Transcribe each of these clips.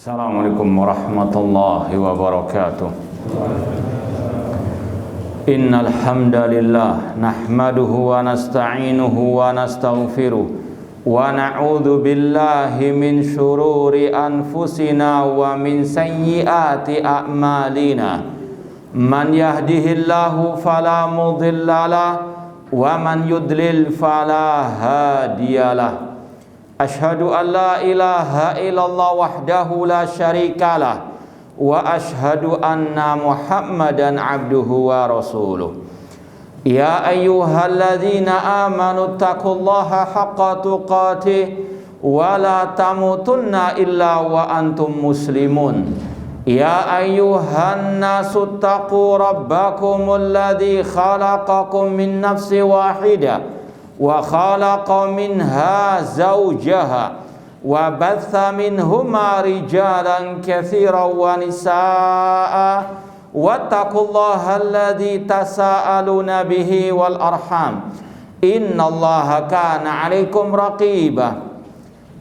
Assalamualaikum warahmatullahi wabarakatuh. Innal hamdalillah nahmaduhu wa nasta'inuhu wa nastaghfiruh wa na'udzu billahi min shururi anfusina wa min sayyiati a'malina. Man yahdihillahu fala mudhillalah wa man yudlil fala hadiyalah. Ashhadu an la ilaha illallah wahdahu la syarikalah wa ashhadu anna Muhammadan abduhu wa rasuluh. Ya ayyuhalladzina amanu taqullaha haqqa tuqatih wa la tamutunna illa wa antum muslimun. Ya ayyuhan nasu taqu rabbakumul ladzi khalaqakum min nafsin wahidah wa khalaqa minha zawjaha wa batha minhuma rijalan katsiran wa nisaa'a wattaqullaha alladzi tasaaluna bihi wal arham innallaha kana 'alaikum raqiba.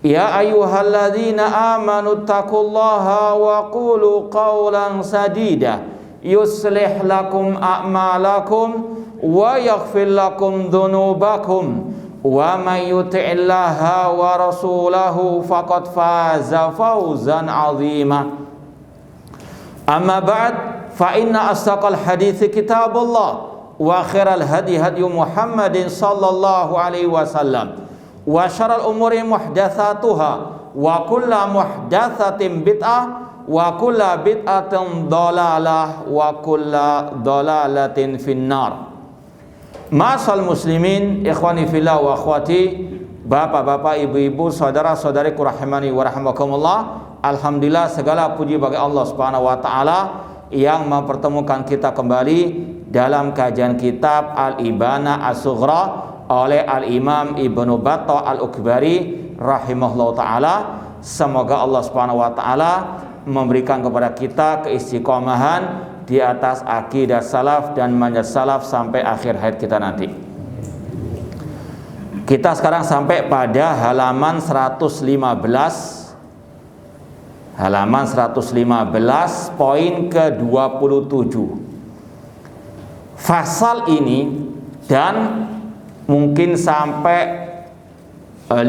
Ya ayyuhalladzina amanu taqullaha wa qulu qawlan sadida yuslih lakum a'malakum wa yaghfir lakum dhunubakum wa may yuti'illaha wa rasulahu faqad faza fawzan 'azima. Amma ba'd, fa inna asdaqal hadithi kitabullah wa khairal hadi hadi Muhammadin sallallahu alaihi wasallam wa syarrul umuri muhdatsatuha wa kullu muhdatsatin bid'ah wa kullu bid'atin dhalalah wa kullu dhalalatin finnar. Ma'asal muslimin, ikhwani fillah wa akhwati, bapak-bapak, ibu-ibu, saudara-saudariku rahimani wa rahimakumullah. Alhamdulillah, segala puji bagi Allah Subhanahu wa taala yang mempertemukan kita kembali dalam kajian kitab Al-Ibana As-Sughra oleh Al-Imam Ibnu Battah Al-Ukbari rahimahullah taala. Semoga Allah Subhanahu wa taala memberikan kepada kita keistiqomahan di atas akidah salaf dan manhaj salaf sampai akhir hayat kita nanti. Kita sekarang sampai pada halaman 115. Halaman 115 poin ke-27. Fasal ini dan mungkin sampai 5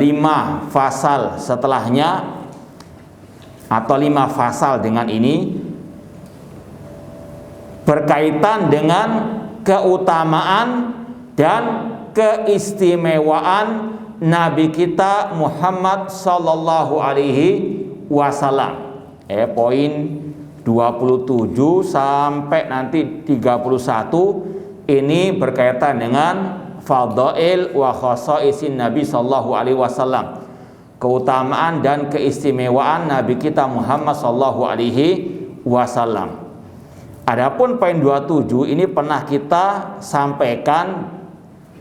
fasal setelahnya atau 5 fasal dengan ini berkaitan dengan keutamaan dan keistimewaan Nabi kita Muhammad sallallahu alaihi wasallam. Poin 27 sampai nanti 31 ini berkaitan dengan fadail wa khasaisin Nabi sallallahu alaihi wasallam. Keutamaan dan keistimewaan Nabi kita Muhammad sallallahu alaihi wasallam. Adapun poin 27 ini pernah kita sampaikan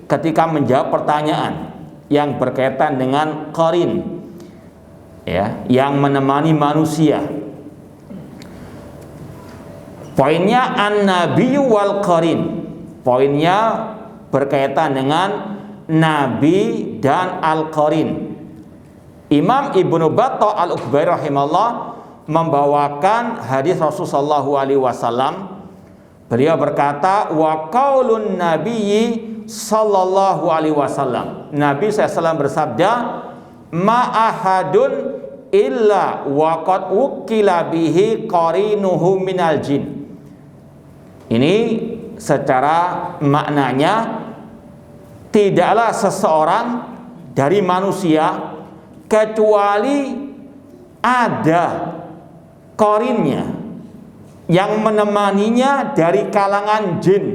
ketika menjawab pertanyaan yang berkaitan dengan qarin, ya, yang menemani manusia. Poinnya an-nabiyyu wal qarin. Poinnya berkaitan dengan nabi dan al-qarin. Imam Ibnu Battah Al-Ukbari rahimahullah membawakan hadis Rasulullah SAW. Beliau berkata, wa qaulun nabiyyi sallallahu alaihi wasallam. Nabi SAW bersabda, ma ahadun illa wa qad wukila bihi qarinuhu minal jin. Ini secara maknanya, tidaklah seseorang dari manusia kecuali ada qarinnya yang menemaninya dari kalangan jin.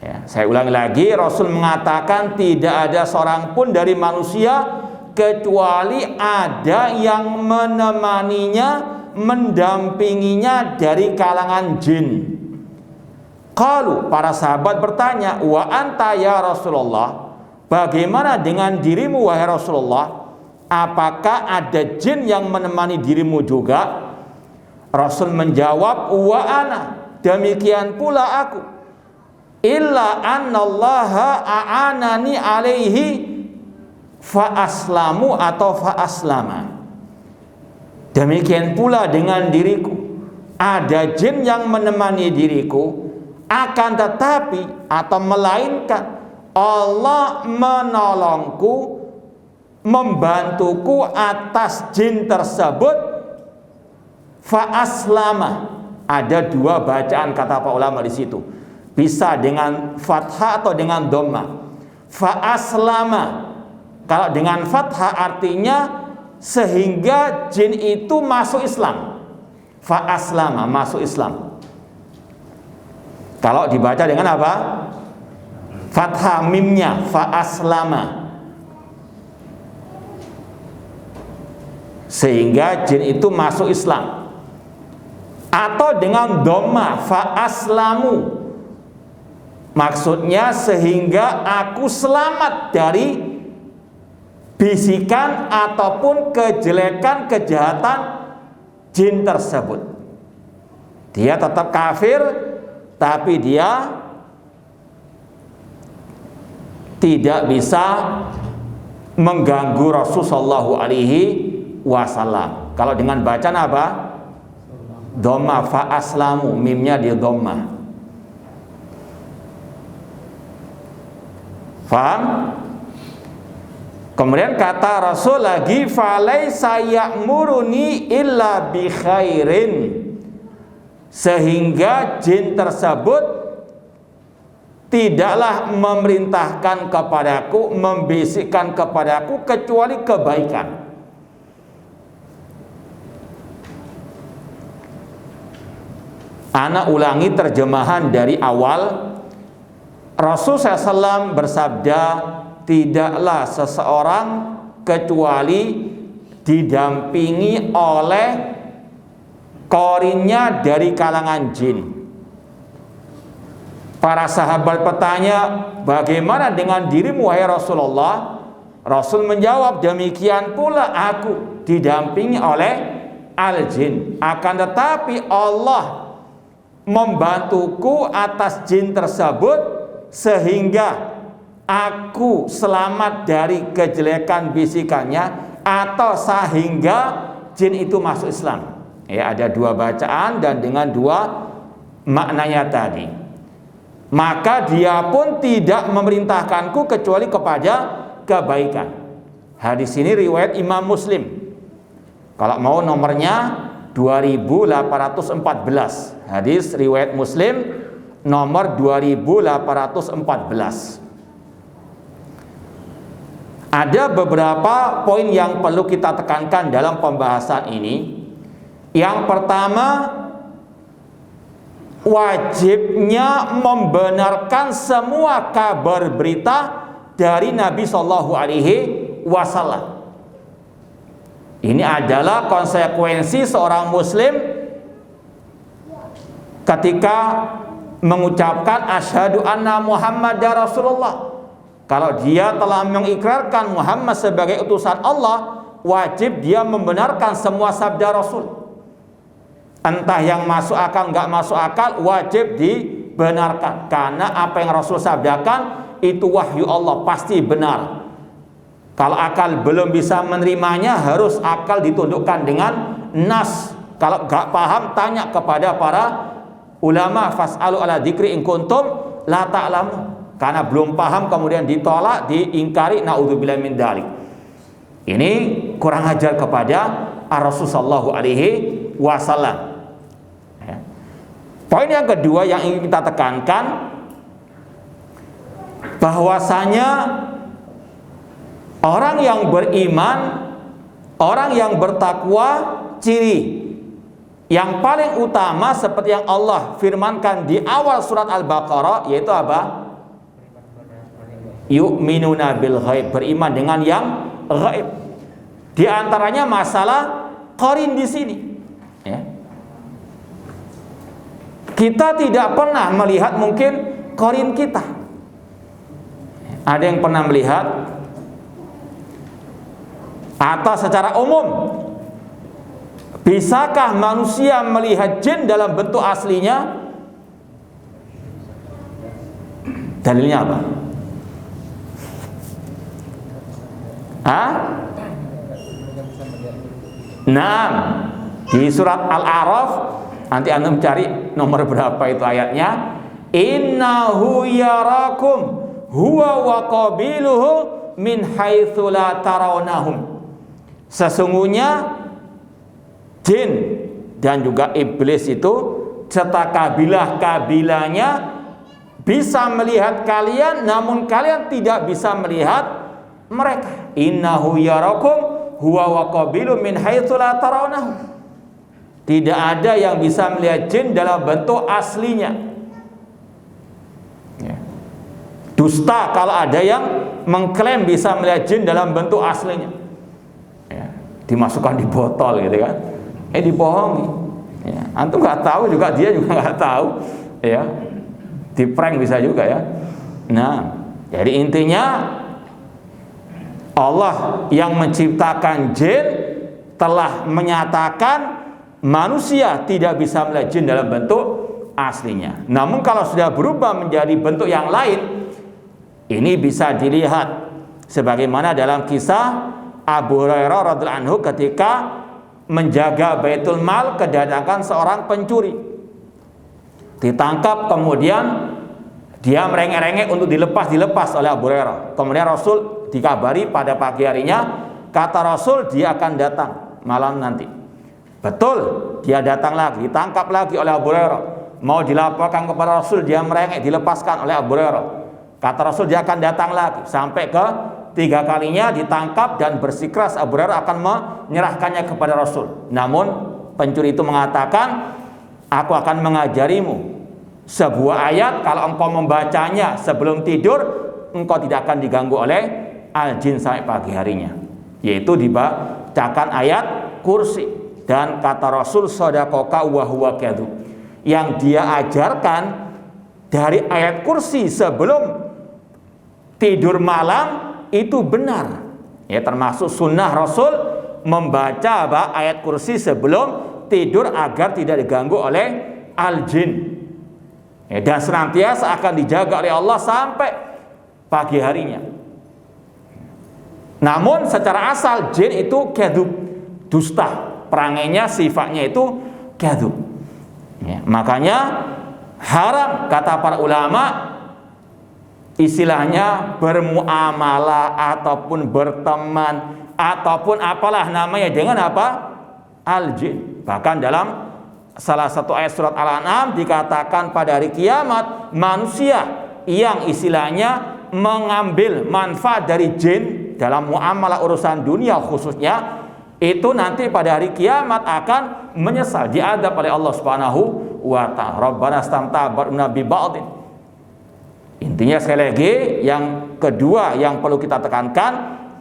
Ya, saya ulangi lagi, Rasul mengatakan tidak ada seorang pun dari manusia kecuali ada yang menemaninya, mendampinginya dari kalangan jin. Qalu, para sahabat bertanya, wa anta ya Rasulullah, bagaimana dengan dirimu wahai Rasulullah? Apakah ada jin yang menemani dirimu juga? Rasul menjawab, wa ana, demikian pula aku. Illa annallaha a'anani alaihi fa aslamu atau fa aslama. Demikian pula dengan diriku, ada jin yang menemani diriku, akan tetapi atau melainkan Allah menolongku, membantuku atas jin tersebut. Fa aslama. Ada dua bacaan kata para ulama di situ. Bisa dengan fathah atau dengan dhamma. Fa aslama. Kalau dengan fathah artinya sehingga jin itu masuk Islam. Fa aslama, masuk Islam. Kalau dibaca dengan apa? Fathah mimnya, fa aslama. Sehingga jin itu masuk Islam. Atau dengan dhamma, fa aslamu. Maksudnya sehingga aku selamat dari bisikan ataupun kejelekan, kejahatan jin tersebut. Dia tetap kafir, tapi dia tidak bisa mengganggu Rasulullah SAW. Kalau dengan bacaan apa? Dhamma, fa aslamu, mimnya di dhamma. Faham? Kemudian kata Rasul lagi, falaisa ya'muruni illa bi khairin. Sehingga jin tersebut tidaklah memerintahkan kepadaku, membisikkan kepadaku kecuali kebaikan. Ana ulangi terjemahan dari awal. Rasul SAW bersabda, tidaklah seseorang kecuali didampingi oleh korinnya dari kalangan jin. Para sahabat bertanya, bagaimana dengan dirimu wahai Rasulullah? Rasul menjawab, demikian pula aku didampingi oleh al-jin. Akan tetapi Allah membantuku atas jin tersebut sehingga aku selamat dari kejelekan bisikannya, atau sehingga jin itu masuk Islam. Ya, ada dua bacaan dan dengan dua maknanya tadi. Maka dia pun tidak memerintahkanku kecuali kepada kebaikan. Hadis ini riwayat Imam Muslim. Kalau mau nomornya 2814. Hadis riwayat Muslim nomor 2814. Ada beberapa poin yang perlu kita tekankan dalam pembahasan ini. Yang pertama, wajibnya membenarkan semua kabar berita dari Nabi Shallallahu Alaihi Wasallam. Ini adalah konsekuensi seorang Muslim ketika mengucapkan asyhadu anna Muhammadar Rasulullah. Kalau dia telah mengikrarkan Muhammad sebagai utusan Allah, wajib dia membenarkan semua sabda Rasul. Entah yang masuk akal, nggak masuk akal, wajib dibenarkan. Karena apa yang Rasul sabdakan itu wahyu Allah, pasti benar. Kalau akal belum bisa menerimanya, harus akal ditundukkan dengan nas. Kalau nggak paham, tanya kepada para ulama, fas'alu ala dzikri in kuntum la ta'lamu. Karena belum paham kemudian ditolak, diingkari, naudzubillah min dzalik. Ini kurang ajar kepada Rasul sallallahu alaihi wasallam. Poin yang kedua yang ingin kita tekankan, bahwasanya orang yang beriman, orang yang bertakwa, ciri yang paling utama seperti yang Allah firmankan di awal surat Al-Baqarah, yaitu apa? Yu'minuna bil ghaib, beriman dengan yang ghaib. Di antaranya masalah qarin di sini. Ya. Kita tidak pernah melihat mungkin qarin kita. Ada yang pernah melihat? Atau secara umum, bisakah manusia melihat jin dalam bentuk aslinya? Dalilnya apa? Hah? Nah, Di surat Al-A'raf, nanti antum cari nomor berapa itu ayatnya. Innahu yarakum huwa wa qabiluhu min haitsu la tarawnahum. Sesungguhnya jin dan juga iblis itu serta kabilah-kabilahnya bisa melihat kalian, namun kalian tidak bisa melihat mereka. Innahu yarakum huwa wa qabiluhu min haitsu la tarawnahum. Tidak ada yang bisa melihat jin dalam bentuk aslinya. Ya. Dusta kalau ada yang mengklaim bisa melihat jin dalam bentuk aslinya. Ya. Dimasukkan di botol gitu kan. Dibohongi. Ya. Antum nggak tahu juga, dia juga nggak tahu. Ya. Di prank bisa juga ya. Nah, jadi intinya Allah yang menciptakan jin telah menyatakan manusia tidak bisa melihat jin dalam bentuk aslinya. Namun kalau sudah berubah menjadi bentuk yang lain, ini bisa dilihat sebagaimana dalam kisah Abu Hurairah radhiyallahu anhu ketika menjaga Baitul Mal, kedatangan seorang pencuri. Ditangkap, kemudian dia merengek-rengek untuk dilepas oleh Abu Hurairah. Kemudian Rasul dikabari pada pagi harinya, kata Rasul dia akan datang malam nanti. Betul, dia datang lagi, ditangkap lagi oleh Abu Hurairah. Mau dilaporkan kepada Rasul, dia merengek, dilepaskan oleh Abu Hurairah. Kata Rasul dia akan datang lagi. Sampai ke 3 kalinya ditangkap dan bersikeras Abu Hurairah akan menyerahkannya kepada Rasul. Namun pencuri itu mengatakan, aku akan mengajarimu sebuah ayat, kalau engkau membacanya sebelum tidur, engkau tidak akan diganggu oleh al-jin sampai pagi harinya. Yaitu dibacakan ayat kursi. Dan kata Rasul, shadaqaka wa huwa kadzub. Yang dia ajarkan dari ayat kursi sebelum tidur malam itu benar. Ya, termasuk sunnah Rasul membaca ayat kursi sebelum tidur agar tidak diganggu oleh al-jin. Ya, dan senantiasa akan dijaga oleh Allah sampai pagi harinya. Namun secara asal jin itu kadzub, dusta. Perangainya, sifatnya itu kadzub. Ya, makanya haram kata para ulama istilahnya bermuamalah ataupun berteman ataupun apalah namanya dengan apa? Al-jin. Bahkan dalam salah satu ayat surat Al-An'am dikatakan pada hari kiamat manusia yang istilahnya mengambil manfaat dari jin dalam muamalah urusan dunia khususnya, itu nanti pada hari kiamat akan menyesal, diadab oleh Allah Subhanahu wa ta'ala. Rabbana istamta'a ba'duna bi ba'din. Intinya sekali lagi, yang kedua yang perlu kita tekankan,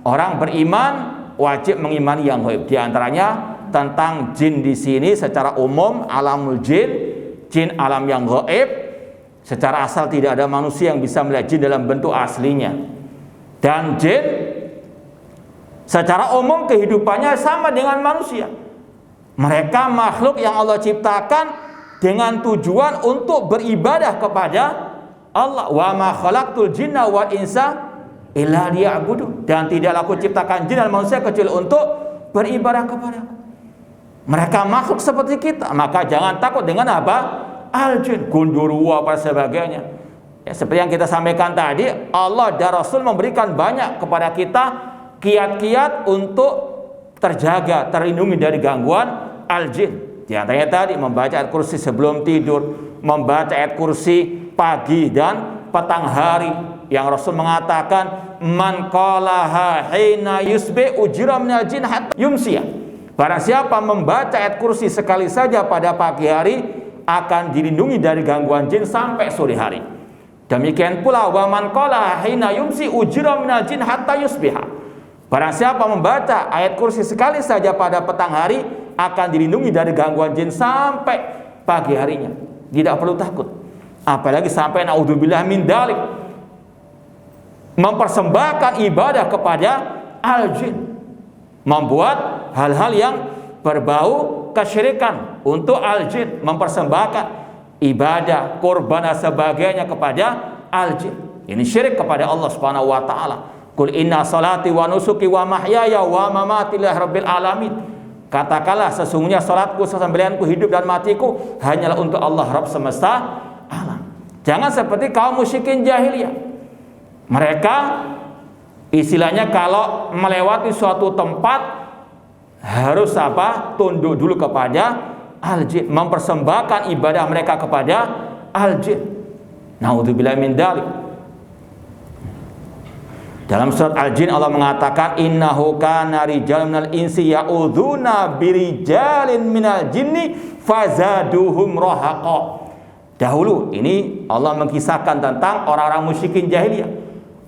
orang beriman wajib mengimani yang gaib. Di antaranya tentang jin di sini secara umum, alamul jin, jin alam yang gaib. Secara asal tidak ada manusia yang bisa melihat jin dalam bentuk aslinya. Dan jin secara umum kehidupannya sama dengan manusia. Mereka makhluk yang Allah ciptakan dengan tujuan untuk beribadah kepada Allah. Wa ma khalaqtul jinna wal insa illa liya'budun. Dan tidaklah aku ciptakan jin dan manusia kecuali untuk beribadah kepada Aku. Mereka makhluk seperti kita, maka jangan takut dengan apa? Al-jin, gundurwo apa sebagainya. Ya, seperti yang kita sampaikan tadi, Allah dan Rasul memberikan banyak kepada kita kiat-kiat untuk terjaga, terlindungi dari gangguan al-jin. Di antaranya tadi membaca ayat kursi sebelum tidur, membaca ayat kursi pagi dan petang hari, yang Rasul mengatakan man qalaha hina yusbi ujira minal jin hatta yumsiya. Barang siapa membaca ayat kursi sekali saja pada pagi hari akan dilindungi dari gangguan jin sampai sore hari. Demikian pula wa man qalaha hina yumsi ujira minal jin hatta yusbiha. Barang siapa membaca ayat kursi sekali saja pada petang hari akan dilindungi dari gangguan jin sampai pagi harinya. Tidak perlu takut. Apalagi sampai naudzubillah min dalik, mempersembahkan ibadah kepada al-jin, membuat hal-hal yang berbau kesyirikan untuk al-jin, mempersembahkan ibadah, korban dan sebagainya kepada al-jin. Ini syirik kepada Allah Subhanahu wa taala. Qul inna salati wa nusuki wa mahyaya wa mamati lillahi rabbil alamin. Katakanlah sesungguhnya salatku, sesembelihanku, hidup dan matiku hanyalah untuk Allah Rabb semesta alam. Jangan seperti kaum musyrikin jahiliyah. Mereka istilahnya kalau melewati suatu tempat harus apa? Tunduk dulu kepada al-jin, mempersembahkan ibadah mereka kepada al-jin. Naudzubillahi min dzalik. Dalam surat Al-Jin Allah mengatakan innahu kana rijalun minal insi ya'udzuna birijalin minal jinni fazaduhum rahaqa. Dahulu ini Allah mengkisahkan tentang orang-orang musyrikin jahiliyah.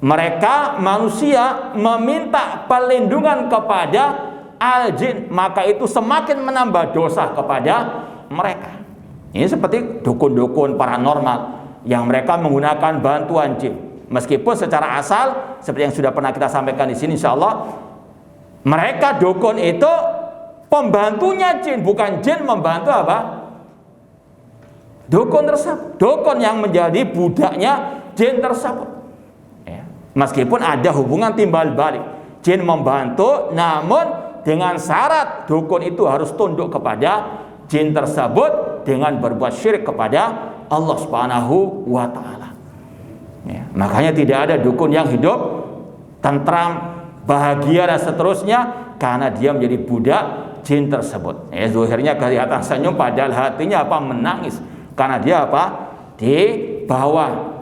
Mereka manusia meminta perlindungan kepada al-jin, maka itu semakin menambah dosa kepada mereka. Ini seperti dukun-dukun paranormal yang mereka menggunakan bantuan jin. Meskipun secara asal seperti yang sudah pernah kita sampaikan di sini insyaallah, mereka dukun itu pembantunya jin, bukan jin membantu apa? Dukun tersebut. Dukun yang menjadi budaknya jin tersebut. Ya. Meskipun ada hubungan timbal balik, jin membantu, namun dengan syarat dukun itu harus tunduk kepada jin tersebut dengan berbuat syirik kepada Allah Subhanahu wa taala. Ya, makanya tidak ada dukun yang hidup tentram, bahagia dan seterusnya karena dia menjadi budak jin tersebut. Ya, zahirnya kelihatan senyum padahal hatinya apa? Menangis karena dia apa? Di bawah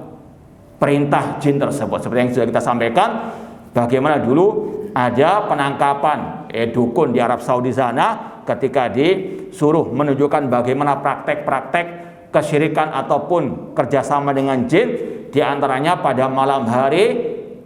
perintah jin tersebut. Seperti yang sudah kita sampaikan, bagaimana dulu ada penangkapan dukun di Arab Saudi sana ketika disuruh menunjukkan bagaimana praktek-praktek kesyirikan ataupun kerjasama dengan jin. Di antaranya pada malam hari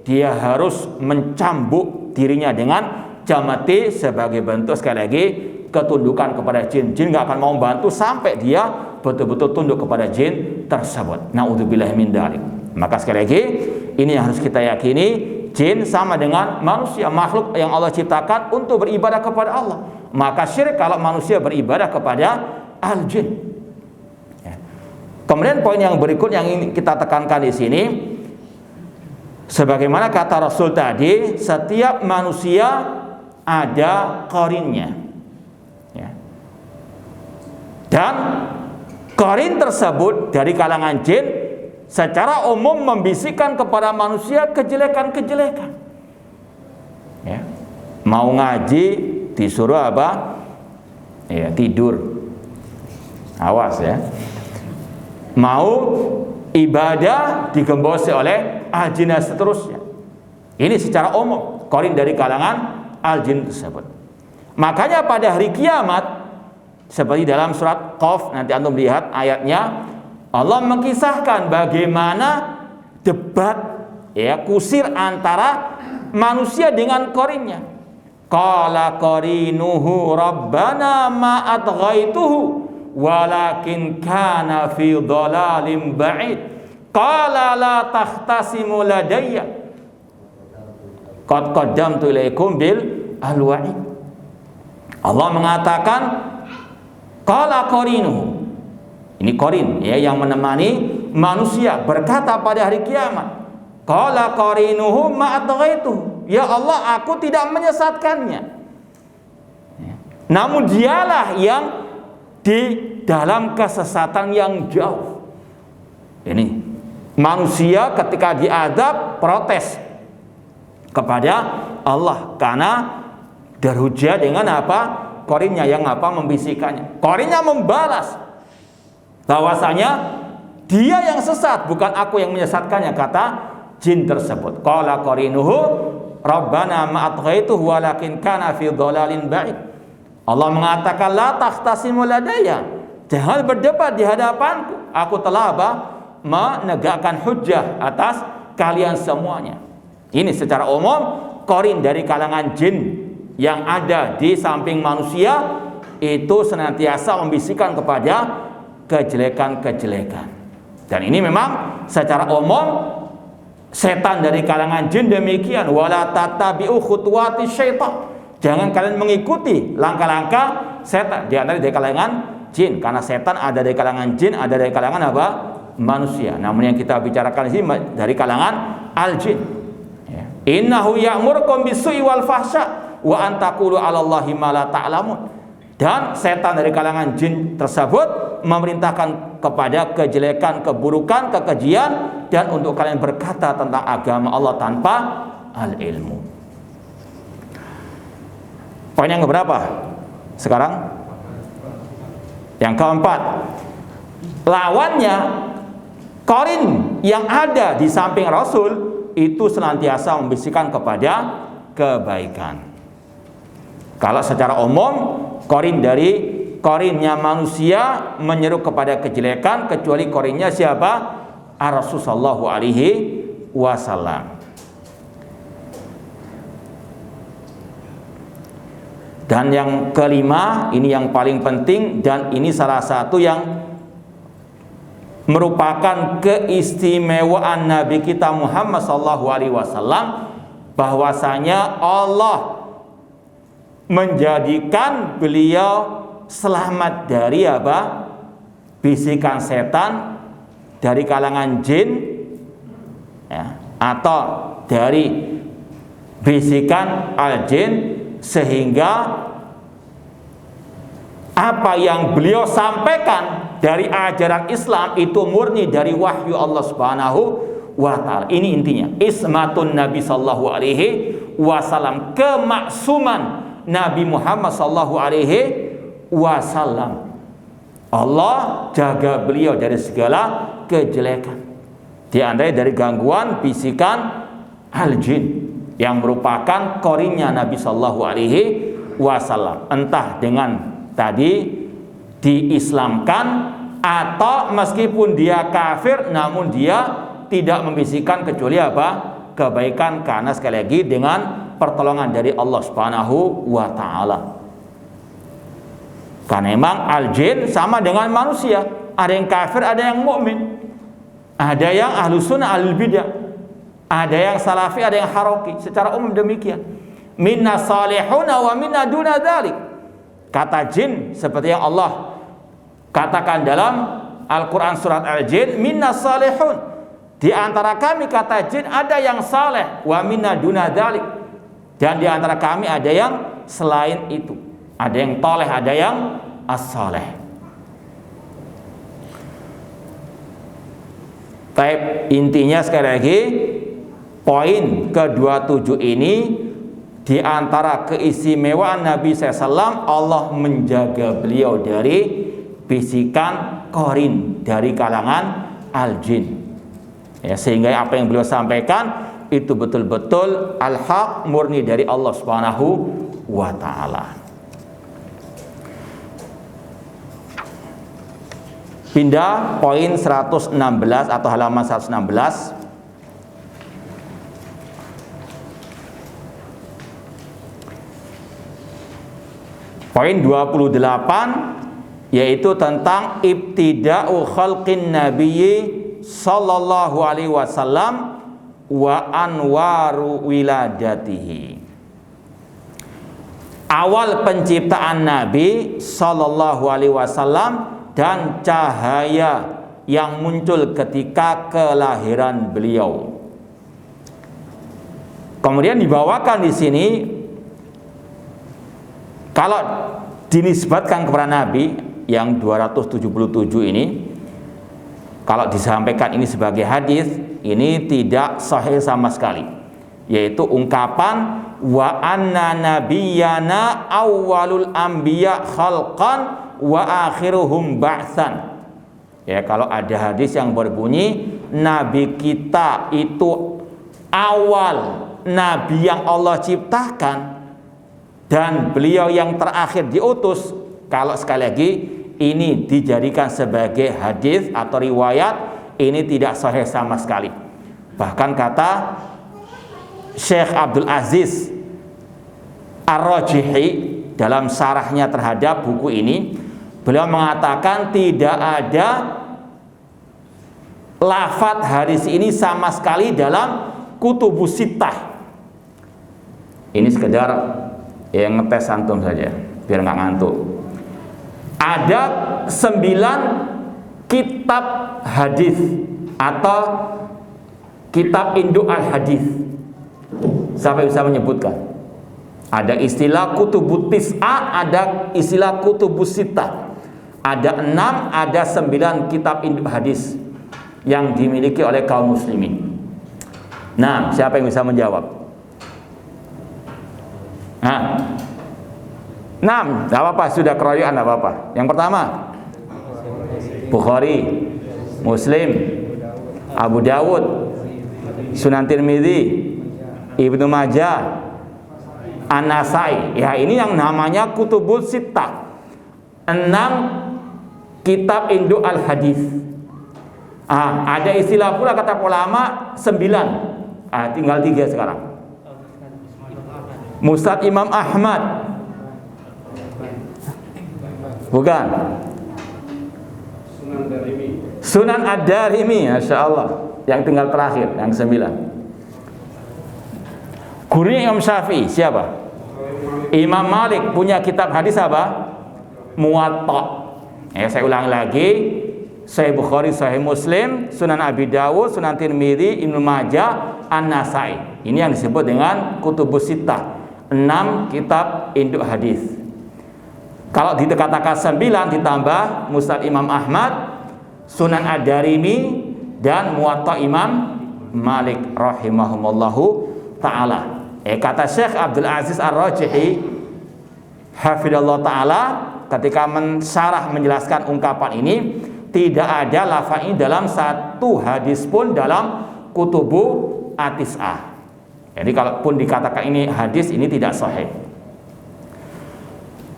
dia harus mencambuk dirinya dengan jamati sebagai bentuk sekali lagi ketundukan kepada jin. Jin nggak akan mau bantu sampai dia betul-betul tunduk kepada jin tersebut. Naudzubillahi min dzalik. Maka sekali lagi ini yang harus kita yakini, jin sama dengan manusia, makhluk yang Allah ciptakan untuk beribadah kepada Allah. Maka syirik kalau manusia beribadah kepada al-jin. Kemudian poin yang berikut yang ingin kita tekankan di sini, sebagaimana kata Rasul tadi, setiap manusia ada qarinnya, ya. Dan qarin tersebut dari kalangan jin secara umum membisikkan kepada manusia kejelekan-kejelekan. Ya. Mau ngaji disuruh apa? Ya, tidur. Awas ya. Mau ibadah digembosi oleh al-jin dan seterusnya. Ini secara umum qarin dari kalangan al-jin tersebut. Makanya pada hari kiamat seperti dalam surat Qaf, nanti antum lihat ayatnya, Allah mengkisahkan bagaimana debat ya kusir antara manusia dengan qarinnya. Qala qarinuhu rabbana ma atghaituhu walakin kana fi dhalalim ba'id qala la tahtasimu ladayya qad qaddamtu ilaikum bil alwa'id. Allah mengatakan qala qarinuhu, ini qarin ya yang menemani manusia berkata pada hari kiamat, qala qarinuhu ma atghaitu, ya Allah aku tidak menyesatkannya, namun dialah yang di dalam kesesatan yang jauh. Ini manusia ketika diazab protes kepada Allah karena derhujah dengan apa? Qarinnya yang apa? Membisikannya. Qarinnya membalas bahwasanya dia yang sesat, bukan aku yang menyesatkannya, kata jin tersebut. Qala qarinuhu rabbana ma atghaytuhu walakin kana fi dhalalin ba'id. Allah mengatakan la tahtasimu ladayya, jangan berdebat di hadapanku, aku telah apa? Menegakkan hujjah atas kalian semuanya. Ini secara umum qarin dari kalangan jin yang ada di samping manusia itu senantiasa membisikkan kepada kejelekan-kejelekan. Dan ini memang secara umum setan dari kalangan jin demikian, wala tatabi'u khutuwati syaitan. Jangan kalian mengikuti langkah-langkah setan di antara dari kalangan jin, karena setan ada dari kalangan jin, ada dari kalangan apa? Manusia. Namun yang kita bicarakan di sini dari kalangan al-jin. Ya. Innahu ya'murukum bisu'i wal fahsya wa an taqulu 'alallahi ma la ta'lamun. Dan setan dari kalangan jin tersebut memerintahkan kepada kejelekan, keburukan, kekejian, dan untuk kalian berkata tentang agama Allah tanpa al-ilmu. Poin yang keberapa sekarang? Yang keempat, lawannya qarin yang ada di samping Rasul itu senantiasa membisikkan kepada kebaikan. Kalau secara umum qarinnya manusia menyeru kepada kejelekan, kecuali qarinnya siapa? Rasulullah sallallahu alaihi wasallam. Dan yang kelima, ini yang paling penting, dan ini salah satu yang merupakan keistimewaan Nabi kita Muhammad SAW, bahwasanya Allah menjadikan beliau selamat dari apa? Bisikan setan dari kalangan jin, ya, atau dari bisikan al-jin, sehingga apa yang beliau sampaikan dari ajaran Islam itu murni dari wahyu Allah Subhanahu wa ta'ala. Ini intinya, ismatun Nabi sallallahu alaihi wasallam, kemaksuman Nabi Muhammad sallallahu alaihi wasallam. Allah jaga beliau dari segala kejelekan, di antaranya dari gangguan bisikan al-jin yang merupakan qarinnya Nabi sallallahu alaihi wasallam, entah dengan tadi diislamkan atau meskipun dia kafir namun dia tidak membisikkan kecuali apa? Kebaikan, karena sekali lagi dengan pertolongan dari Allah Subhanahu wa taala. Karena memang al-jin sama dengan manusia, ada yang kafir, ada yang mukmin, ada yang ahlu sunnah, ahlul bidah, ada yang salafi, ada yang haroki. Secara umum demikian. Minna salihuna wa minna duna dzalik. Kata jin seperti yang Allah katakan dalam Al-Quran surat Al-Jin, minna salihun, di antara kami kata jin ada yang saleh, wa minna duna dzalik, dan di antara kami ada yang selain itu, ada yang toleh, ada yang as-saleh. Baik, intinya sekali lagi, poin ke-27 ini, di antara keistimewaan Nabi SAW, Allah menjaga beliau dari bisikan qarin dari kalangan al-jin, ya, sehingga apa yang beliau sampaikan itu betul-betul al-haq, murni dari Allah Subhanahu wa ta'ala. Pindah poin 116 atau halaman 116. Poin 28, yaitu tentang ibtida'u khalqin nabiyyi sallallahu alaihi wasallam wa anwaru wiladatihi. Awal penciptaan Nabi sallallahu alaihi wasallam dan cahaya yang muncul ketika kelahiran beliau. Kemudian dibawakan di sini, kalau dinisbatkan kepada Nabi yang 277 ini, kalau disampaikan ini sebagai hadis, ini tidak sahih sama sekali, yaitu ungkapan wa anna nabiyyana awwalul anbiya khalqan wa akhiruhum ba'tsan. Ya, kalau ada hadis yang berbunyi nabi kita itu awal nabi yang Allah ciptakan dan beliau yang terakhir diutus, kalau sekali lagi ini dijadikan sebagai hadis atau riwayat, ini tidak sahih sama sekali. Bahkan kata Syekh Abdul Aziz Ar-Rajihi dalam syarahnya terhadap buku ini, beliau mengatakan tidak ada lafadz hadis ini sama sekali dalam kutubus sittah. Ini sekedar yang ngetes antum saja biar nggak ngantuk. Ada 9 kitab hadis atau kitab induk al hadis. Siapa bisa menyebutkan? Ada istilah kutubut tis'ah, ada istilah kutubus sittah. Ada 6, ada 9 kitab induk hadis yang dimiliki oleh kaum muslimin. Nah, siapa yang bisa menjawab? Nah, 6, tidak apa-apa, sudah keroyokan, tidak apa-apa. Yang pertama, Bukhari, Muslim, Abu Dawud, Sunan Tirmidzi, Ibnu Majah, An-Nasai. Ya, ini yang namanya kutubus sittah. 6 kitab induk al-hadis. Ada istilah pula kata ulama 9. Tinggal 3 sekarang. Musnad Imam Ahmad. Bukan. Sunan Ad-Darimi, Masya Allah. Yang tinggal terakhir, yang 9. Gurunya Imam Syafi'i siapa? Imam Malik punya kitab hadis apa? Muwatta. Saya ulangi lagi, Sahih Bukhari, Sahih Muslim, Sunan Abi Dawud, Sunan Tirmidzi, Ibnu Majah, An-Nasai. Ini yang disebut dengan kutubus sittah, 6 kitab induk hadis. Kalau dikatakan 9 ditambah Musnad Imam Ahmad, Sunan Ad-Darimi, dan Muwatta Imam Malik rahimahumullahu ta'ala. Kata Syekh Abdul Aziz Ar-Rajihi hafidhallahu ta'ala ketika menjelaskan ungkapan ini, tidak ada lafaz ini dalam satu hadis pun dalam kutubu at-tis'ah. Jadi kalaupun dikatakan ini hadis, ini tidak sahih.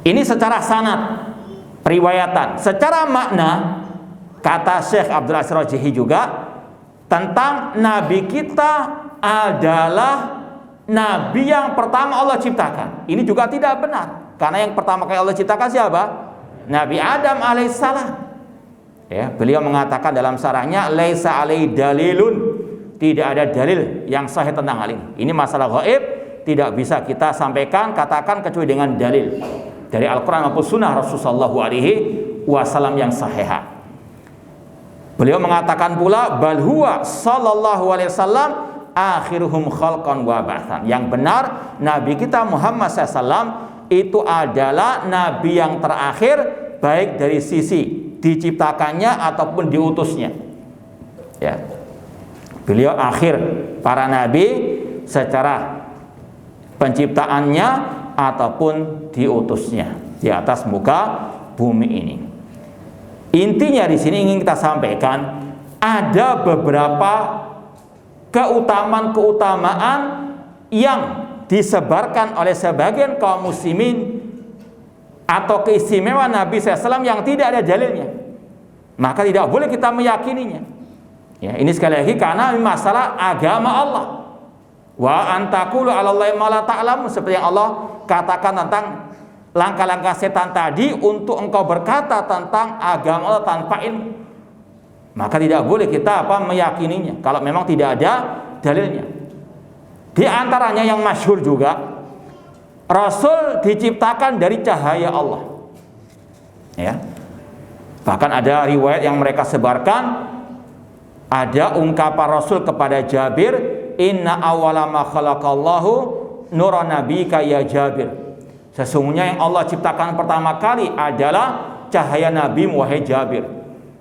Ini secara sanad, riwayatan. Secara makna, kata Syekh Abdul Aziz Ar-Rajihi juga tentang Nabi kita adalah Nabi yang pertama Allah ciptakan. Ini juga tidak benar, karena yang pertama kali Allah ciptakan siapa? Nabi Adam alaihissalam. Ya, beliau mengatakan dalam syarahnya, laisa alaihi dalilun, tidak ada dalil yang sahih tentang hal ini. Ini masalah gaib, tidak bisa kita sampaikan, katakan kecuali dengan dalil dari Al-Quran maupun Sunnah Rasulullah SAW yang sahihah. Beliau mengatakan pula, bal huwa sallallahu alaihi wasallam akhiruhum khalqan wa ba'tsan. Yang benar, Nabi kita Muhammad SAW itu adalah Nabi yang terakhir, baik dari sisi diciptakannya ataupun diutusnya. Ya, beliau akhir para nabi secara penciptaannya ataupun diutusnya di atas muka bumi ini. Intinya di sini ingin kita sampaikan, ada beberapa keutamaan-keutamaan yang disebarkan oleh sebagian kaum muslimin atau keistimewaan Nabi SAW yang tidak ada dalilnya, maka tidak boleh kita meyakininya. Ya, ini sekali lagi karena masalah agama Allah. Wa antaqulu 'alallahi ma la ta'lamun, seperti yang Allah katakan tentang langkah-langkah setan tadi untuk engkau berkata tentang agama Allah tanpa ilmu. Maka tidak boleh kita meyakininya kalau memang tidak ada dalilnya. Di antaranya yang masyhur juga, Rasul diciptakan dari cahaya Allah. Ya. Bahkan ada riwayat yang mereka sebarkan, ada ungkapan Rasul kepada Jabir, inna awwala ma khalaqallahu nura nabika ya Jabir. Sesungguhnya yang Allah ciptakan pertama kali adalah cahaya Nabi wahai Jabir.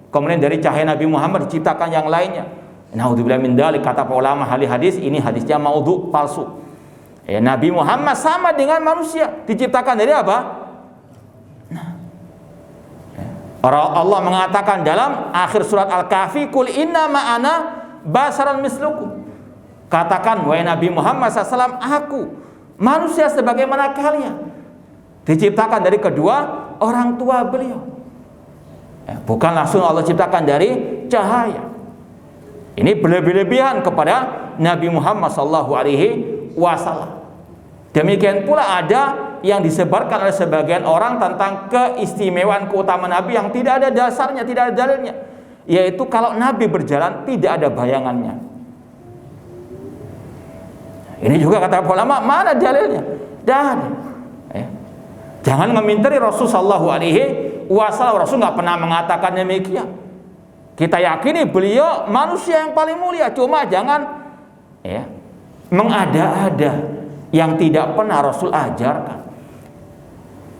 Kemudian dari cahaya Nabi Muhammad diciptakan yang lainnya. Naudzubillah min dzalik, kata para ulama ahli hadis, ini hadisnya maudhu, palsu. Ya, Nabi Muhammad sama dengan manusia, diciptakan dari apa? Allah mengatakan dalam akhir surat Al-Kahfi, kul inna ma'ana basaran mislukum. Katakan wahai Nabi Muhammad SAW, aku manusia sebagaimana kalian. Diciptakan dari kedua orang tua beliau. Bukan langsung Allah ciptakan dari cahaya. Ini berlebih-lebihan kepada Nabi Muhammad SAW. Demikian pula ada yang disebarkan oleh sebagian orang tentang keistimewaan keutamaan Nabi yang tidak ada dasarnya, tidak ada dalilnya. Yaitu kalau Nabi berjalan tidak ada bayangannya. Ini juga kata ulama, mana dalilnya? Dan jangan meminteri Rasulullah SAW. Rasul nggak pernah mengatakan demikian. Kita yakini beliau manusia yang paling mulia, cuma jangan mengada-ada yang tidak pernah Rasul ajarkan.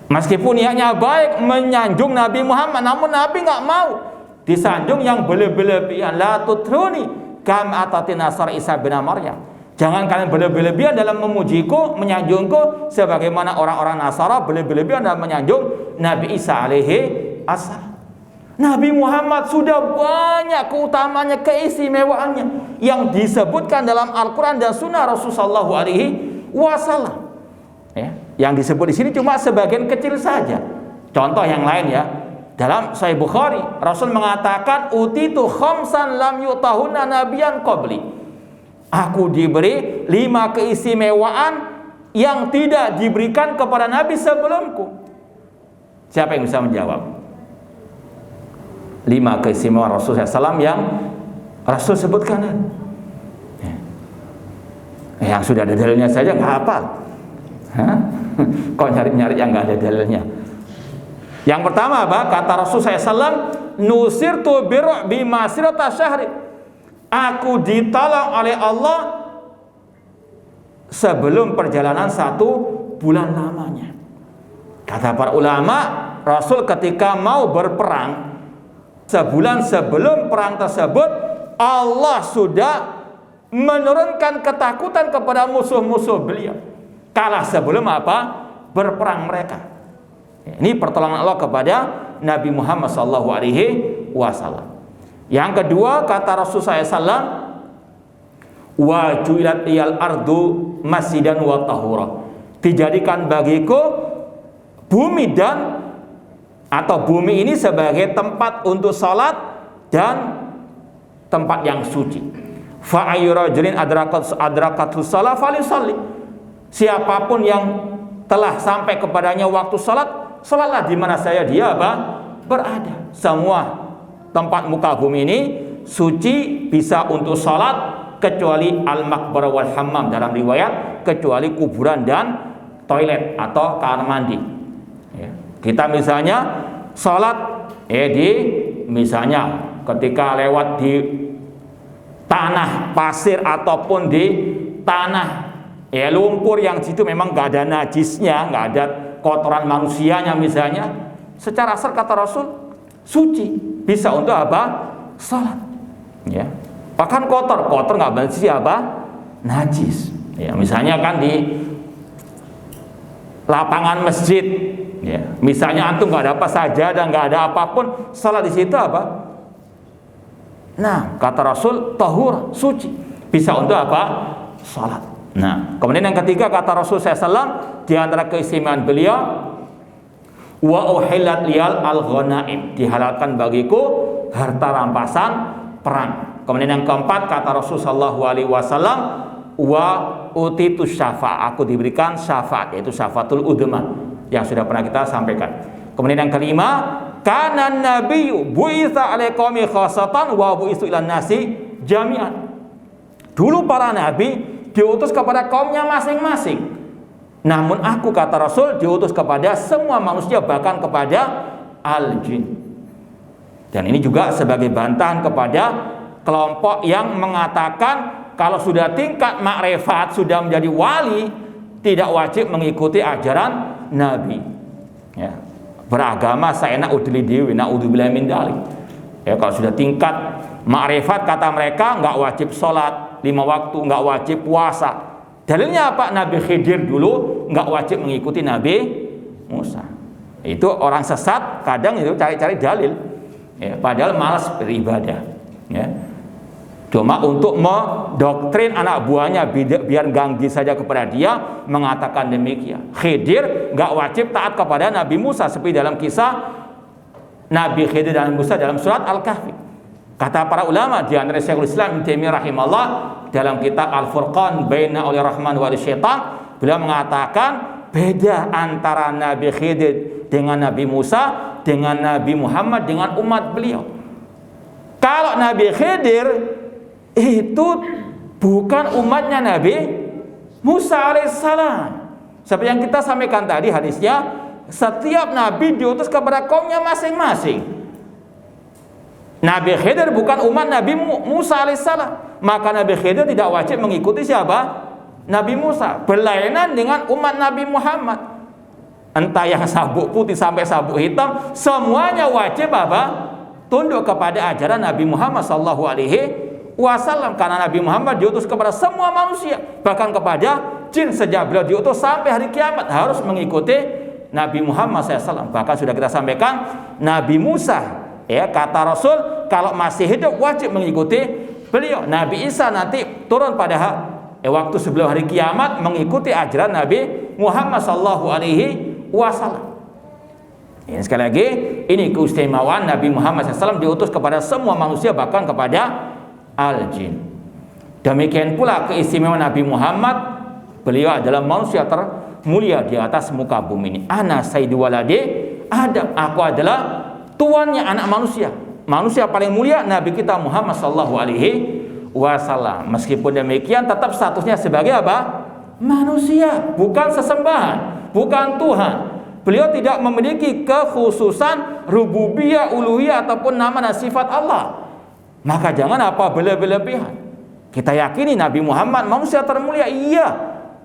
Meskipun niatnya baik menyanjung Nabi Muhammad, namun Nabi nggak mau disanjung yang berlebihan. La tutruni kam atati nasar Isa bin Maryam. Jangan kalian berlebihan dalam memujiku, menyanjungku sebagaimana orang-orang Nasara berlebihan dalam menyanjung Nabi Isa alaihi assalam. Nabi Muhammad sudah banyak keutamanya, keistimewaannya yang disebutkan dalam Al-Quran dan Sunnah Rasulullah sallallahu alaihi wasallam. Ya, yang disebut di sini cuma sebagian kecil saja. Contoh yang lain ya. Dalam Sahih Bukhari, Rasul mengatakan, utitu khamsan lam yutahunna nabiyan qabli. Aku diberi 5 keistimewaan yang tidak diberikan kepada Nabi sebelumku. Siapa yang bisa menjawab? 5 keistimewaan Rasul SAW yang Rasul sebutkan. Yang sudah ada dalilnya saja nggak hafal. Kok nyari-nyari yang nggak ada dalilnya? Yang pertama apa? Kata Rasul SAW, nusirtu bi masirata syahri. Aku ditolong oleh Allah sebelum perjalanan 1 bulan lamanya. Kata para ulama, Rasul ketika mau berperang, sebulan sebelum perang tersebut, Allah sudah menurunkan ketakutan kepada musuh-musuh beliau. Kalah sebelum apa? Berperang mereka. Ini pertolongan Allah kepada Nabi Muhammad SAW. Yang kedua, kata Rasulullah SAW, wa ju'ilat liyal ardu masjidan wa tahura. Dijadikan bagiku bumi dan atau bumi ini sebagai tempat untuk salat dan tempat yang suci. Fa ayyurajulin adrakatus shalah falyusalli. Siapapun yang telah sampai kepadanya waktu salat, salatlah di mana saya dia berada. Semua tempat muka bumi ini suci, bisa untuk salat, kecuali al-maqbarah wal hammam, dalam riwayat kecuali kuburan dan toilet atau kamar mandi. Ya. Kita misalnya salat di misalnya ketika lewat di tanah pasir ataupun di tanah lumpur yang situ memang nggak ada najisnya, nggak ada kotoran manusianya misalnya, secara asal kata Rasul suci, bisa untuk apa? Salat. Ya. Bahkan kotor nggak berarti apa? Najis. Ya, misalnya kan di lapangan masjid, ya, misalnya antum nggak ada apa saja dan nggak ada apapun, salat di situ apa? Nah, kata Rasul tahur, suci, bisa untuk apa? Salat. Nah, kemudian yang ketiga kata Rasul SAW, di antara keistimewaan beliau, wa uhillat liyal al-ghanaim, dihalalkan bagiku harta rampasan perang. Kemudian yang keempat kata Rasul sallallahu alaihi wasallam, wa utitu syafa', aku diberikan syafaat, yaitu syafaatul udhma yang sudah pernah kita sampaikan. Kemudian yang kelima, kana nabiyyu bu'itsa ala qaumi khassatan wa bu'itsu ilan nasi jami'an. Dulu para nabi diutus kepada kaumnya masing-masing. Namun aku, kata Rasul, diutus kepada semua manusia, bahkan kepada al-jin. Dan ini juga sebagai bantahan kepada kelompok yang mengatakan kalau sudah tingkat makrifat, sudah menjadi wali, tidak wajib mengikuti ajaran Nabi. Ya. Beragama seenak udli dewi, na'udzubillahi min dzalik. Ya, kalau sudah tingkat makrifat, kata mereka, nggak wajib sholat 5 waktu, nggak wajib puasa. Dalilnya apa? Nabi Khidir dulu nggak wajib mengikuti Nabi Musa. Itu orang sesat kadang itu cari-cari dalil, ya, padahal malas beribadah. Ya. Cuma untuk mendoktrin anak buahnya biar ganggu saja kepada dia, mengatakan demikian. Khidir nggak wajib taat kepada Nabi Musa, seperti dalam kisah Nabi Khidir dan Musa dalam surat Al-Kahfi. Kata para ulama, di antara Syekhul Islam Ibnu Taimiyah rahimahullah dalam kitab Al-Furqan Baina Auliya Rahman wa Syaitan, beliau mengatakan beda antara Nabi Khidir dengan Nabi Musa dengan Nabi Muhammad dengan umat beliau. Kalau Nabi Khidir itu bukan umatnya Nabi Musa alaihissalam. Seperti yang kita sampaikan tadi hadisnya, setiap nabi diutus kepada kaumnya masing-masing. Nabi Khidir bukan umat Nabi Musa alaihissalam, maka Nabi Khidir tidak wajib mengikuti siapa? Nabi Musa, berlainan dengan umat Nabi Muhammad. Entah yang sabuk putih sampai sabuk hitam, semuanya wajib apa? Tunduk kepada ajaran Nabi Muhammad sallallahu alaihi wasallam, karena Nabi Muhammad diutus kepada semua manusia, bahkan kepada jin. Sejak beliau diutus sampai hari kiamat harus mengikuti Nabi Muhammad SAW. Bahkan sudah kita sampaikan, Nabi Musa, ya, kata Rasul, kalau masih hidup wajib mengikuti beliau. Nabi Isa nanti turun pada waktu sebelum hari kiamat mengikuti ajaran Nabi Muhammad sallallahu alaihi wasallam. Ya, sekali lagi, ini keistimewaan Nabi Muhammad SAW diutus kepada semua manusia, bahkan kepada al-jin. Demikian pula keistimewaan Nabi Muhammad, beliau adalah manusia termulia di atas muka bumi ini. Ana sayyidu waladi Adam, aku adalah tuannya anak manusia. Manusia paling mulia Nabi kita Muhammad sallallahu alaihi wasallam. Meskipun demikian, tetap statusnya sebagai apa? Manusia, bukan sesembahan, bukan Tuhan. Beliau tidak memiliki kekhususan rububiyah, uluhiyah ataupun nama dan sifat Allah. Maka jangan apa berlebihan. Kita yakini Nabi Muhammad manusia termulia, iya,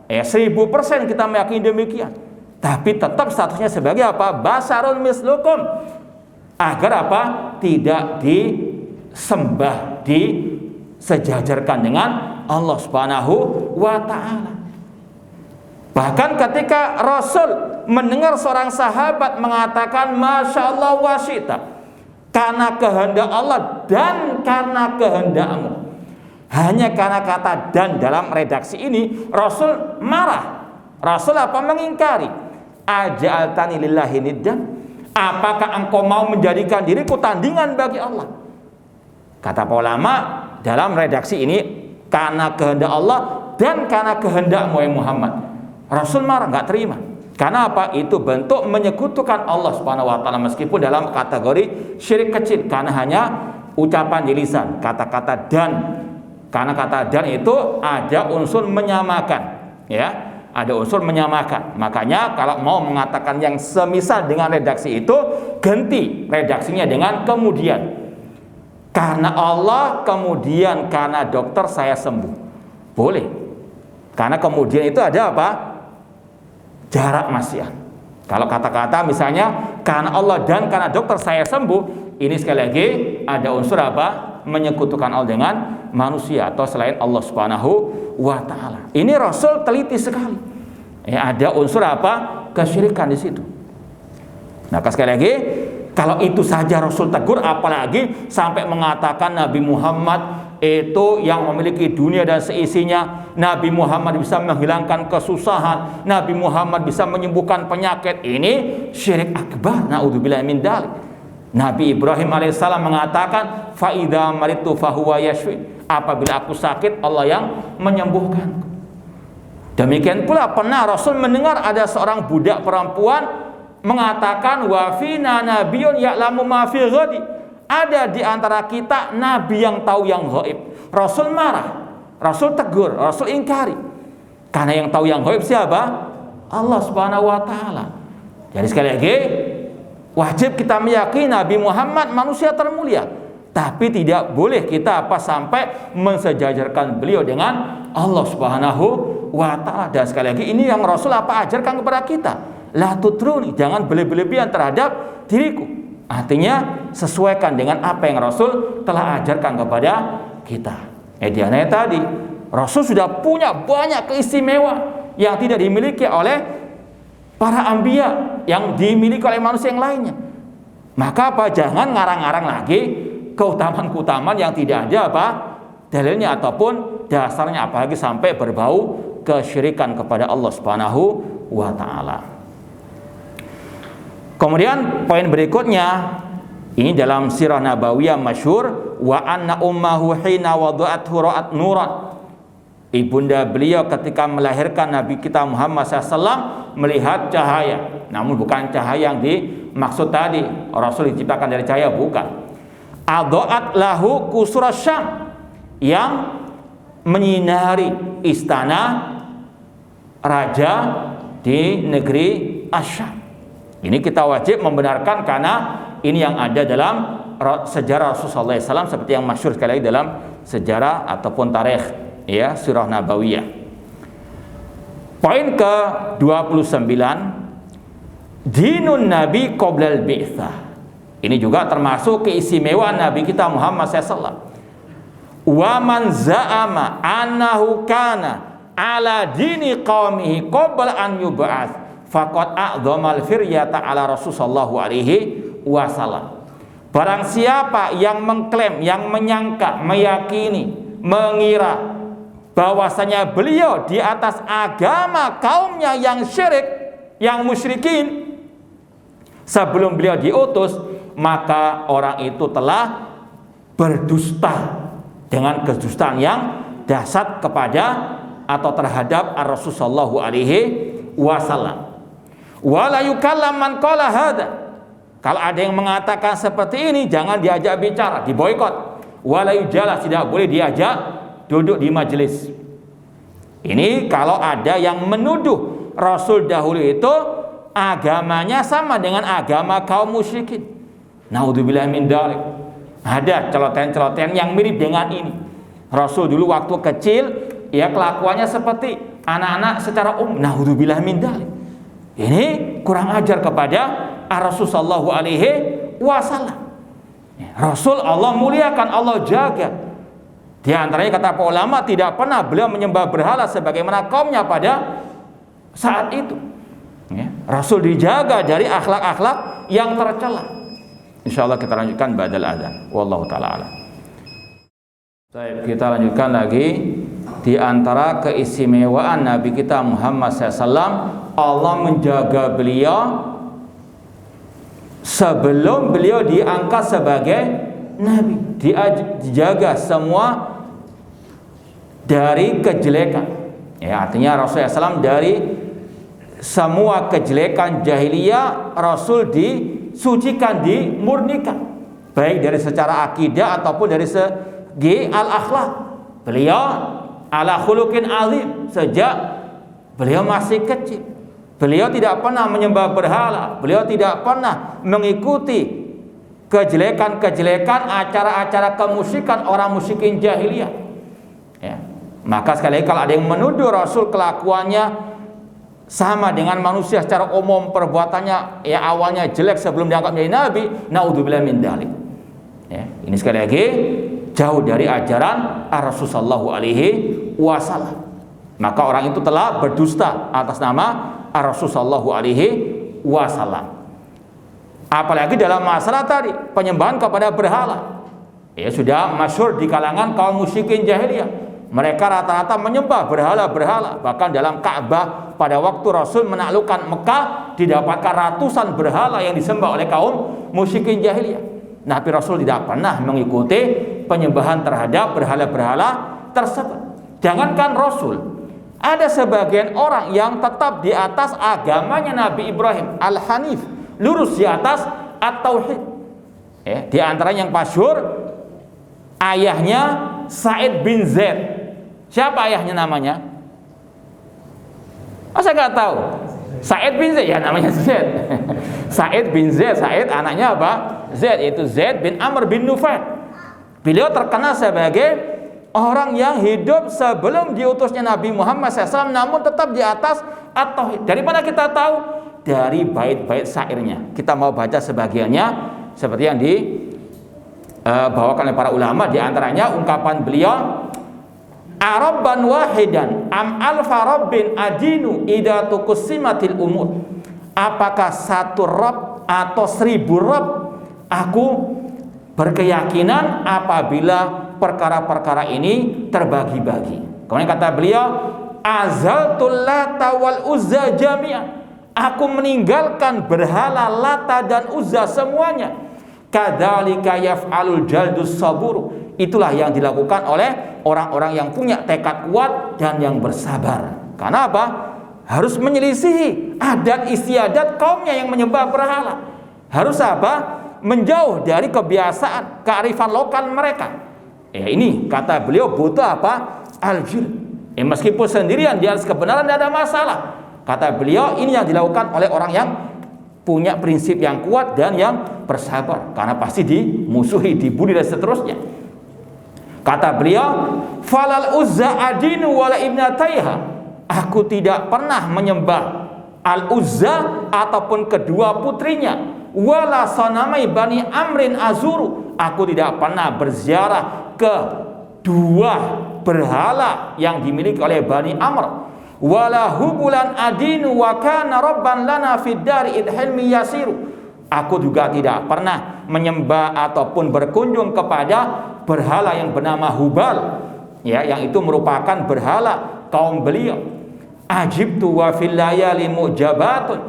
1000% kita meyakini demikian. Tapi tetap statusnya sebagai apa? Basarun mislukum, agar apa? Tidak disembah, disejajarkan dengan Allah Subhanahu wa ta'ala. Bahkan ketika Rasul mendengar seorang sahabat mengatakan Masya Allah wa syi'ta, karena kehendak Allah dan karena kehendakmu. Hanya karena kata dan dalam redaksi ini Rasul marah. Rasul apa? Mengingkari. Aja'altani lillahi niddan, apakah engkau mau menjadikan diriku tandingan bagi Allah? Kata para ulama dalam redaksi ini, karena kehendak Allah dan karena kehendakmu ya Muhammad. Rasul marah, nggak terima. Karena apa? Itu bentuk menyekutukan Allah Subhanahu wa taala, meskipun dalam kategori syirik kecil, karena hanya ucapan di lisan, kata-kata dan. Karena kata dan itu ada unsur menyamakan, ya, ada unsur menyamakan. Makanya kalau mau mengatakan yang semisal dengan redaksi itu, ganti redaksinya dengan kemudian. Karena Allah, kemudian karena dokter saya sembuh. Boleh. Karena kemudian itu ada apa? Jarak masyiah. Kalau kata-kata misalnya karena Allah dan karena dokter saya sembuh, ini sekali lagi ada unsur apa? Menyekutukan Allah dengan manusia atau selain Allah Subhanahu wa taala. Ini Rasul teliti sekali. Ya, ada unsur apa? Kesyirikan di situ. Nah, sekali lagi, kalau itu saja Rasul tegur, apalagi sampai mengatakan Nabi Muhammad itu yang memiliki dunia dan seisinya. Nabi Muhammad bisa menghilangkan kesusahan, Nabi Muhammad bisa menyembuhkan penyakit. Ini syirik akbar, naudzubillah min dzalik. Nabi Ibrahim alaihissalam mengatakan fa idza maritu fahuwa yashfi, apabila aku sakit Allah yang menyembuhkan. Demikian pula pernah Rasul mendengar ada seorang budak perempuan mengatakan wa fina nabiyyun ya'lamu ma fi ghadi, ada di antara kita nabi yang tahu yang gaib. Rasul marah, Rasul tegur, Rasul ingkari. Karena yang tahu yang gaib siapa? Allah Subhanahu wa taala. Jadi sekali lagi, wajib kita meyakini Nabi Muhammad manusia termulia, tapi tidak boleh kita sampai mensejajarkan beliau dengan Allah Subhanahu wa taala. Dan sekali lagi, ini yang Rasul ajarkan kepada kita. La tutruni, jangan berlebihan terhadap diriku. Artinya sesuaikan dengan apa yang Rasul telah ajarkan kepada kita. Diantaranya tadi, Rasul sudah punya banyak keistimewaan yang tidak dimiliki oleh para anbiya, yang dimiliki oleh manusia yang lainnya. Maka apa? Jangan ngarang-ngarang lagi keutamaan-keutamaan yang tidak ada apa dalilnya ataupun dasarnya, apalagi sampai berbau kesyirikan kepada Allah Subhanahu wa taala. Kemudian poin berikutnya, ini dalam sirah nabawiyah masyhur, wa anna ummahu hina wada'athu ra'at nuran. Ibunda beliau ketika melahirkan Nabi kita Muhammad SAW melihat cahaya, namun bukan cahaya yang dimaksud tadi. Rasul diciptakan dari cahaya, bukan. Adha'at lahu qusra Syam, yang menyinari istana raja di negeri Asyam. Ini kita wajib membenarkan karena ini yang ada dalam sejarah Rasulullah SAW, seperti yang masyhur sekali lagi dalam sejarah ataupun tarikh, ya, sirah nabawiyah. Poin ke-29, dinun Nabi qoblal bi'tsah. Ini juga termasuk keistimewaan Nabi kita Muhammad SAW. Wa man za'ama annahu kana ala dini qaumihi qabla an yub'ats faqad a'dhamal firyata ala Rasul sallallahu alaihi wasallam. Barang siapa yang mengklaim, yang menyangka, meyakini, mengira bahwasanya beliau di atas agama kaumnya yang syirik, yang musyrikin sebelum beliau diutus, maka orang itu telah berdusta dengan kedustaan yang dahsyat kepada atau terhadap Rasul sallallahu alaihi wasallam. Wala yukallam man qala hada. Kalau ada yang mengatakan seperti ini, jangan diajak bicara, diboikot. Wala yujalas, tidak boleh diajak duduk di majelis. Ini kalau ada yang menuduh Rasul dahulu itu agamanya sama dengan agama kaum musyrikin. Naudzubillah min dzalik. Ada celotehan-celotehan yang mirip dengan ini. Rasul dulu waktu kecil, ya kelakuannya seperti anak-anak secara naudzubillah min dzalik. Ini kurang ajar kepada Rasul sallallahu alaihi wasallam. Rasul Allah muliakan, Allah jaga. Di antaranya kata para ulama, tidak pernah beliau menyembah berhala sebagaimana kaumnya pada saat itu. Rasul dijaga dari akhlak-akhlak yang tercela. Insyaallah kita lanjutkan ba'dal adzan. Wallahu taala a'lam. Baik, kita lanjutkan lagi. Di antara keistimewaan Nabi kita Muhammad SAW, Allah menjaga beliau sebelum beliau diangkat sebagai Nabi. Dijaga semua dari kejelekan. Ya, artinya Rasulullah SAW dari semua kejelekan jahiliyah, Rasul disucikan, dimurnikan, baik dari secara akidah ataupun dari segi al-akhlak. Beliau ala khuluqin azim sejak beliau masih kecil. Beliau tidak pernah menyembah berhala. Beliau tidak pernah mengikuti kejelekan-kejelekan, acara-acara kemusyrikan orang musyrikin jahiliyah. Ya. Maka sekali lagi, kalau ada yang menuduh Rasul kelakuannya sama dengan manusia secara umum, perbuatannya ya awalnya jelek sebelum diangkat menjadi Nabi, naudzubillah min dzalik. Ya. Ini sekali lagi jauh dari ajaran Rasul sallallahu alaihi wasallam. Maka orang itu telah berdusta atas nama Rasul sallallahu alaihi wasallam. Apalagi dalam masalah tadi penyembahan kepada berhala. Ya sudah masyhur di kalangan kaum musyrikin jahiliyah. Mereka rata-rata menyembah berhala-berhala. Bahkan dalam Ka'bah pada waktu Rasul menaklukkan Mekah, didapatkan ratusan berhala yang disembah oleh kaum musyrikin jahiliyah. Nabi Rasul tidak pernah mengikuti penyembahan terhadap berhala-berhala tersebut. Jangankan Rasul, ada sebagian orang yang tetap di atas agamanya Nabi Ibrahim Al-Hanif, lurus di atas At-Tauhid. Ya, di antaranya yang masyhur ayahnya Sa'id bin Zaid. Siapa ayahnya namanya? Saya nggak tahu. Sa'id bin Zaid, ya namanya Zaid. Sa'id bin Zaid, Sa'id anaknya apa? Zaid, yaitu Zaid bin Amr bin Nufail. Beliau terkenal sebagai orang yang hidup sebelum diutusnya Nabi Muhammad SAW, namun tetap di atas At-Tauhid. Dari mana kita tahu? Dari bait-bait syairnya. Kita mau baca sebagiannya seperti yang dibawakan oleh para ulama. Di antaranya ungkapan beliau, Arabban wahidan am alfa rabbin adinu idza tuqsimatil umur. Apakah satu Rabb atau 1000 Rabb? Aku berkeyakinan apabila perkara-perkara ini terbagi-bagi. Kemudian kata beliau, azaltul lata wal uzza jami'an. Aku meninggalkan berhala Lata dan Uzza semuanya. Kadzalika yaf'alul jaldus sabur. Itulah yang dilakukan oleh orang-orang yang punya tekad kuat dan yang bersabar. Karena apa? Harus menyelisihi adat istiadat kaumnya yang menyembah berhala. Harus apa? Menjauh dari kebiasaan, kearifan lokal mereka. Ya ini kata beliau butuh apa? Al-jil. Meskipun sendirian di atas kebenaran tidak ada masalah. Kata beliau ini yang dilakukan oleh orang yang punya prinsip yang kuat dan yang bersabar. Karena pasti dimusuhi, dibully dan seterusnya. Kata beliau, falal uzza adinu wala ibnataiha. aku tidak pernah menyembah Al-Uzza ataupun kedua putrinya, wala sanamai Bani Amrin azuru, aku tidak pernah berziarah ke dua berhala yang dimiliki oleh Bani Amr, wala hubulan adinu wa kana rabban lana fid dari idhilmi yasiru, aku juga tidak pernah menyembah ataupun berkunjung kepada berhala yang bernama Hubal, ya, yang itu merupakan berhala kaum beliau. Ajibtu wa fil layali mujabatun,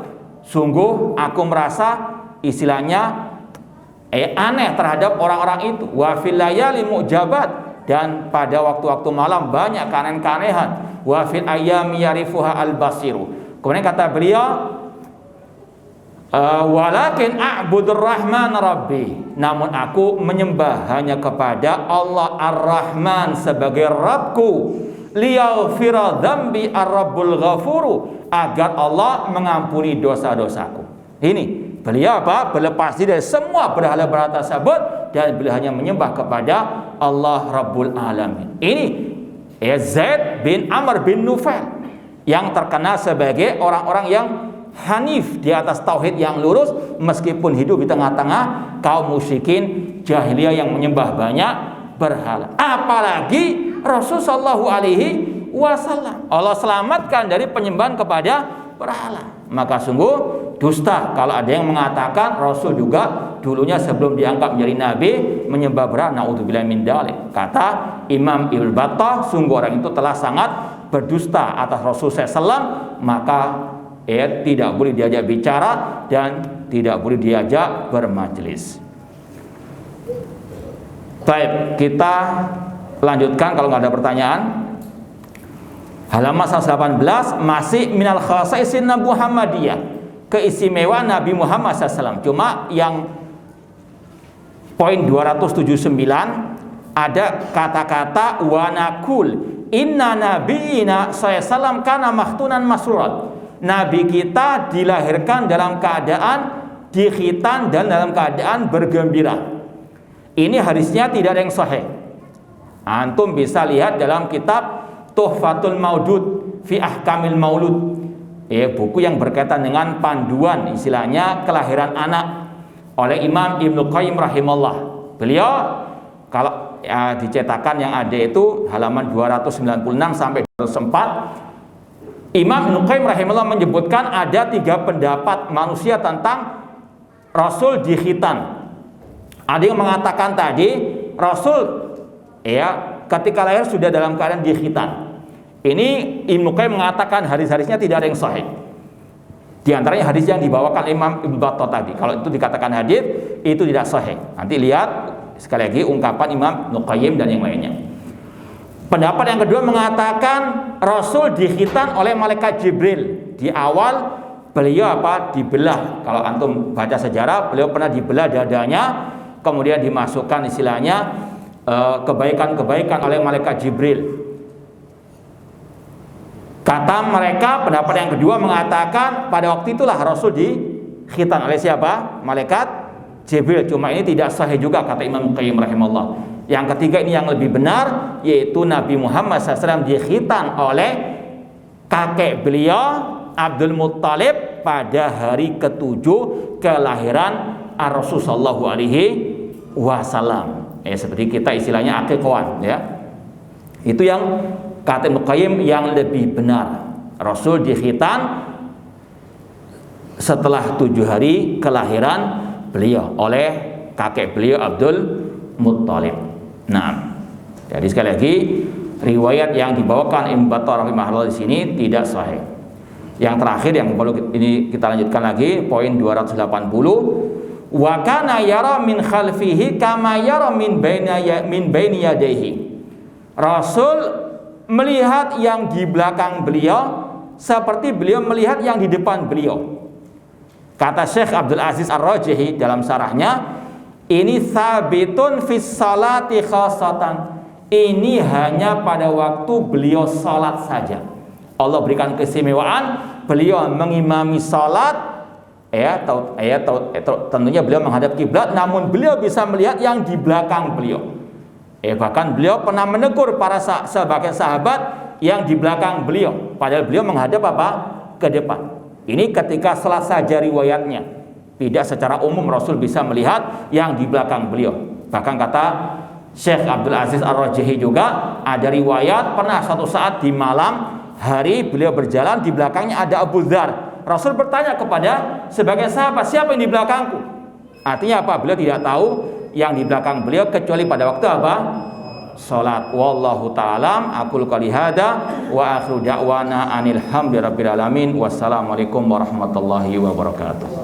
sungguh aku merasa istilahnya aneh terhadap orang-orang itu. Wa fil layali mujabat, dan pada waktu-waktu malam banyak keanehan-keanehan. Wa fil ayyami yarifuha al-basiru. Kemudian kata beliau, walakin a'budur rahman rabbi, namun aku menyembah hanya kepada Allah ar-Rahman sebagai Rabbku, liyaghfira dzambi ar-rabbul ghafuru, agar Allah mengampuni dosa-dosaku. Ini beliau apa? Berlepas diri dari semua berhala-berhala tersebut dan beliau hanya menyembah kepada Allah Rabbul Alamin. Ini Zaid bin Amr bin Nufail yang terkenal sebagai orang-orang yang hanif, di atas tauhid yang lurus, meskipun hidup di tengah-tengah kaum musyrikin jahiliyah yang menyembah banyak berhala. Apalagi Rasulullah Shallallahu Alaihi Wasallam Allah selamatkan dari penyembahan kepada berhala. Maka sungguh dusta kalau ada yang mengatakan Rasul juga dulunya sebelum diangkat menjadi nabi menyembah berhala. Naudzubillah min dzalik. Kata Imam Ibnu Battah, sungguh orang itu telah sangat berdusta atas Rasul SAW, maka tidak boleh diajak bicara dan tidak boleh diajak bermajelis. Baik, kita lanjutkan kalau nggak ada pertanyaan. Halaman 118 masih minal khasaisin Muhammadiyah, keistimewaan Nabi Muhammad SAW. Cuma yang poin 279 ada kata-kata wanakul inna nabiyina sallallahu kana mahtunan masrurat. Nabi kita dilahirkan dalam keadaan dikhitan dan dalam keadaan bergembira. Ini hadisnya tidak ada yang sahih. Antum bisa lihat dalam kitab Tuhfatul Maudud fi Ahkamil Maulud, buku yang berkaitan dengan panduan istilahnya kelahiran anak oleh Imam Ibnu Qayyim rahimahullah. Beliau kalau dicetakan yang ada itu halaman 296 sampai 204, Imam Ibnu Qayyim rahimahullah menyebutkan ada 3 pendapat manusia tentang Rasul dikhitan. Ada yang mengatakan tadi Rasul ketika lahir sudah dalam keadaan dikhitan. Ini Ibnu Qayyim mengatakan hadis-hadisnya tidak ada yang sahih. Di antaranya hadis yang dibawakan Imam Ibnu Battah tadi. Kalau itu dikatakan hadis, itu tidak sahih. Nanti lihat sekali lagi ungkapan Imam Ibnu Qayyim dan yang lainnya. Pendapat yang kedua mengatakan Rasul dikhitan oleh malaikat Jibril. Di awal beliau dibelah. Kalau antum baca sejarah, beliau pernah dibelah dadanya, kemudian dimasukkan istilahnya kebaikan-kebaikan oleh malaikat Jibril. Kata mereka, pendapat yang kedua mengatakan pada waktu itulah Rasul dikhitan oleh siapa? Malaikat Jibril. Cuma ini tidak sahih juga kata Imam Qayyim rahimahullah. Yang ketiga ini yang lebih benar, yaitu Nabi Muhammad SAW dikhitan oleh kakek beliau Abdul Muttalib pada hari ke-7 kelahiran Rasul sallallahu alaihi wasallam. Seperti kita istilahnya akikahan, ya. Itu yang kata Ibnu Qayyim yang lebih benar. Rasul dikhitan setelah 7 hari kelahiran beliau oleh kakek beliau Abdul Muttalib. Nah, jadi sekali lagi riwayat yang dibawakan Ibnu Battah rahimahullah di sini tidak sahih. Yang terakhir yang perlu ini kita lanjutkan lagi poin 280. Wa kana yara min khalfihi kama yara min baini yadayhi. Rasul melihat yang di belakang beliau seperti beliau melihat yang di depan beliau. Kata Syekh Abdul Aziz Ar-Rajihi dalam syarahnya, ini sabitun fis salati khasatan. Ini hanya pada waktu beliau salat saja. Allah berikan keistimewaan, beliau mengimami salat, tentunya beliau menghadap kiblat, namun beliau bisa melihat yang di belakang beliau. Bahkan beliau pernah menegur para sebagian sahabat yang di belakang beliau, padahal beliau menghadap apa? Ke depan. Ini ketika salah saja riwayatnya, tidak secara umum Rasul bisa melihat yang di belakang beliau. Bahkan kata Syekh Abdul Aziz Ar-Rajihi juga, ada riwayat pernah suatu saat di malam hari beliau berjalan, di belakangnya ada Abu Dzar. Rasul bertanya kepada sebagai sahabat, siapa yang di belakangku? Artinya apa? Beliau tidak tahu yang di belakang beliau kecuali pada waktu apa? Salat. Wallahu ta'alam. Aqulu qouli hada wa akhiru da'wana anil hamdi rabbil alamin. Wassalamualaikum warahmatullahi wabarakatuh.